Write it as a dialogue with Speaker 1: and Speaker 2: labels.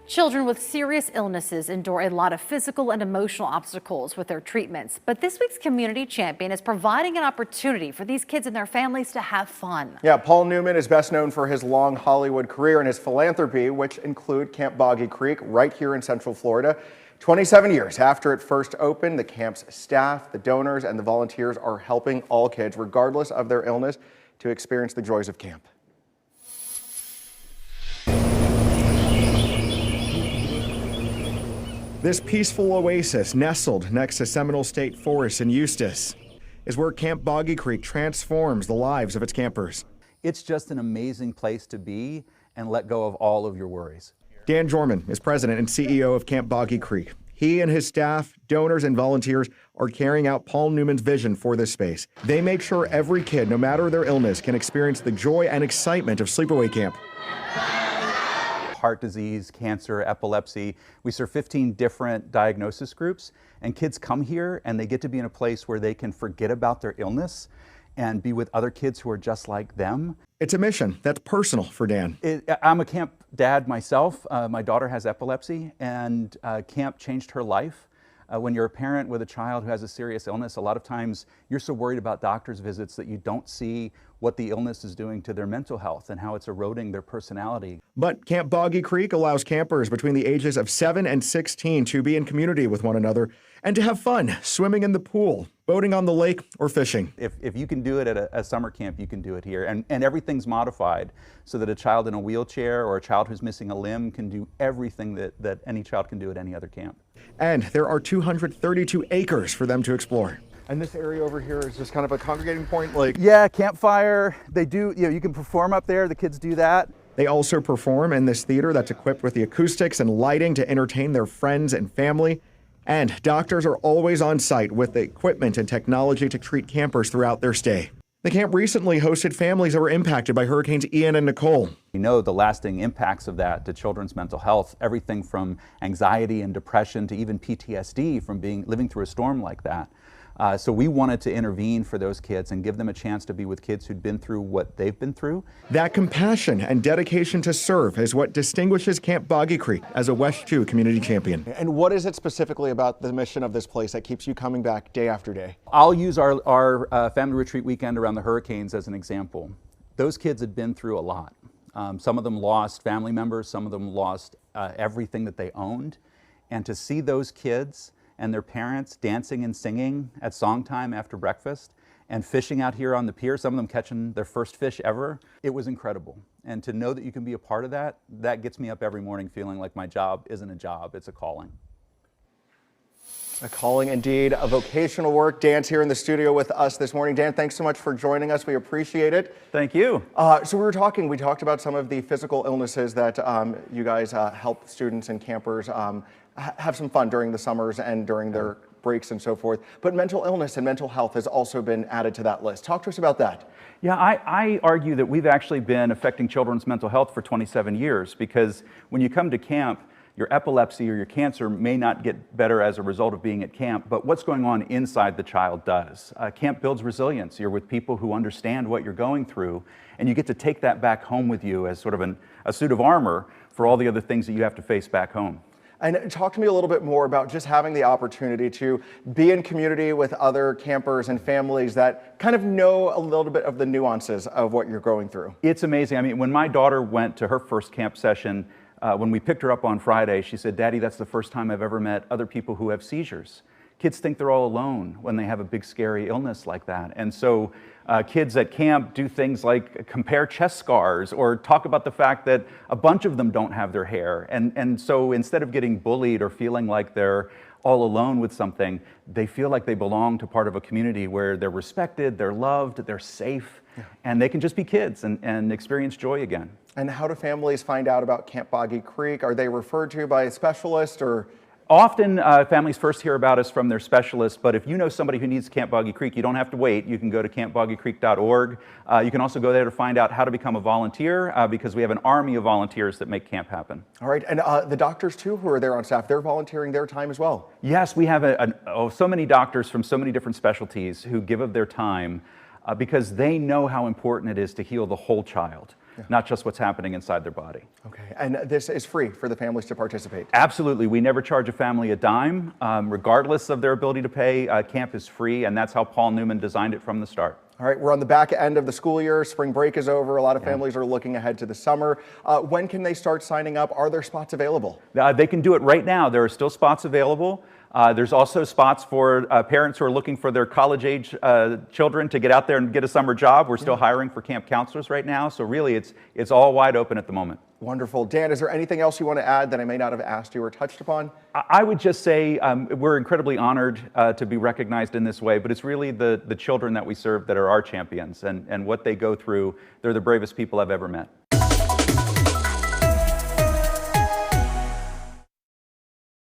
Speaker 1: Children with serious illnesses endure a lot of physical and emotional obstacles with their treatments. But this week's Community Champion is providing an opportunity for these kids and their families to have fun.
Speaker 2: Yeah, Paul Newman is best known for his long Hollywood career and his philanthropy, which include Camp Boggy Creek right here in Central Florida. 27 years after it first opened, the camp's staff, the donors, and the volunteers are helping all kids, regardless of their illness, to experience the joys of camp. This peaceful oasis, nestled next to Seminole State Forest in Eustis, is where Camp Boggy Creek transforms the lives of its campers.
Speaker 3: It's just an amazing place to be and let go of all of your worries.
Speaker 2: Dan Jorman is president and CEO of Camp Boggy Creek. He and his staff, donors, and volunteers are carrying out Paul Newman's vision for this space. They make sure every kid, no matter their illness, can experience the joy and excitement of Sleepaway Camp.
Speaker 3: Heart disease, cancer, epilepsy. We serve 15 different diagnosis groups, and kids come here and they get to be in a place where they can forget about their illness and be with other kids who are just like them.
Speaker 2: It's a mission that's personal for Dan.
Speaker 3: I'm a camp dad myself. My daughter has epilepsy, and camp changed her life. When you're a parent with a child who has a serious illness, a lot of times you're so worried about doctor's visits that you don't see what the illness is doing to their mental health and how it's eroding their personality.
Speaker 2: But Camp Boggy Creek allows campers between the ages of 7 and 16 to be in community with one another and to have fun swimming in the pool, boating on the lake, or fishing.
Speaker 3: If you can do it at a summer camp, you can do it here. And everything's modified so that a child in a wheelchair or a child who's missing a limb can do everything that any child can do at any other camp.
Speaker 2: And there are 232 acres for them to explore. And this area over here is just kind of a congregating point, like...
Speaker 3: Yeah, campfire. They do, you can perform up there. The kids do that.
Speaker 2: They also perform in this theater that's equipped with the acoustics and lighting to entertain their friends and family. And doctors are always on site with the equipment and technology to treat campers throughout their stay. The camp recently hosted families that were impacted by Hurricanes Ian and Nicole.
Speaker 3: We know the lasting impacts of that to children's mental health, everything from anxiety and depression to even PTSD from living through a storm like that. So we wanted to intervene for those kids and give them a chance to be with kids who'd been through what they've been through.
Speaker 2: That compassion and dedication to serve is what distinguishes Camp Boggy Creek as a WESH 2 Community Champion. And what is it specifically about the mission of this place that keeps you coming back day after day?
Speaker 3: I'll use our family retreat weekend around the hurricanes as an example. Those kids had been through a lot. Some of them lost family members, some of them lost everything that they owned. And to see those kids and their parents dancing and singing at song time after breakfast and fishing out here on the pier, some of them catching their first fish ever, it was incredible. And to know that you can be a part of that, that gets me up every morning feeling like my job isn't a job, it's a calling.
Speaker 2: A calling indeed, a vocational work. Dan's here in the studio with us this morning. Dan, thanks so much for joining us. We appreciate it.
Speaker 3: Thank you.
Speaker 2: So we talked about some of the physical illnesses that you guys help students and campers have some fun during the summers and during their breaks and so forth. But mental illness and mental health has also been added to that list. Talk to us about that.
Speaker 3: Yeah, I argue that we've actually been affecting children's mental health for 27 years because when you come to camp, your epilepsy or your cancer may not get better as a result of being at camp, but what's going on inside the child does. Camp builds resilience. You're with people who understand what you're going through, and you get to take that back home with you as sort of a suit of armor for all the other things that you have to face back home.
Speaker 2: And talk to me a little bit more about just having the opportunity to be in community with other campers and families that kind of know a little bit of the nuances of what you're going through.
Speaker 3: It's amazing. I mean, when my daughter went to her first camp session, when we picked her up on Friday, she said, "Daddy, that's the first time I've ever met other people who have seizures." Kids think they're all alone when they have a big scary illness like that. And so kids at camp do things like compare chest scars or talk about the fact that a bunch of them don't have their hair. And so instead of getting bullied or feeling like they're all alone with something, they feel like they belong to part of a community where they're respected, they're loved, they're safe, and they can just be kids and experience joy again.
Speaker 2: And how do families find out about Camp Boggy Creek? Are they referred to by a specialist or?
Speaker 3: Often families first hear about us from their specialists, but if you know somebody who needs Camp Boggy Creek, you don't have to wait. You can go to campboggycreek.org. You can also go there to find out how to become a volunteer because we have an army of volunteers that make camp happen.
Speaker 2: All right, and the doctors too who are there on staff, they're volunteering their time as well.
Speaker 3: Yes, we have so many doctors from so many different specialties who give of their time because they know how important it is to heal the whole child. not just what's happening inside their body.
Speaker 2: Okay, and this is free for the families to participate?
Speaker 3: Absolutely. We never charge a family a dime, regardless of their ability to pay. Camp is free, and that's how Paul Newman designed it from the start.
Speaker 2: All right, we're on the back end of the school year. Spring break is over. A lot of families are looking ahead to the summer. When can they start signing up? Are there spots available?
Speaker 3: They can do it right now. There are still spots available. There's also spots for parents who are looking for their college-age children to get out there and get a summer job. We're still hiring for camp counselors right now. So really, it's all wide open at the moment.
Speaker 2: Wonderful. Dan, is there anything else you want to add that I may not have asked you or touched upon?
Speaker 3: I would just say we're incredibly honored to be recognized in this way, but it's really the children that we serve that are our champions, and what they go through. They're the bravest people I've ever met.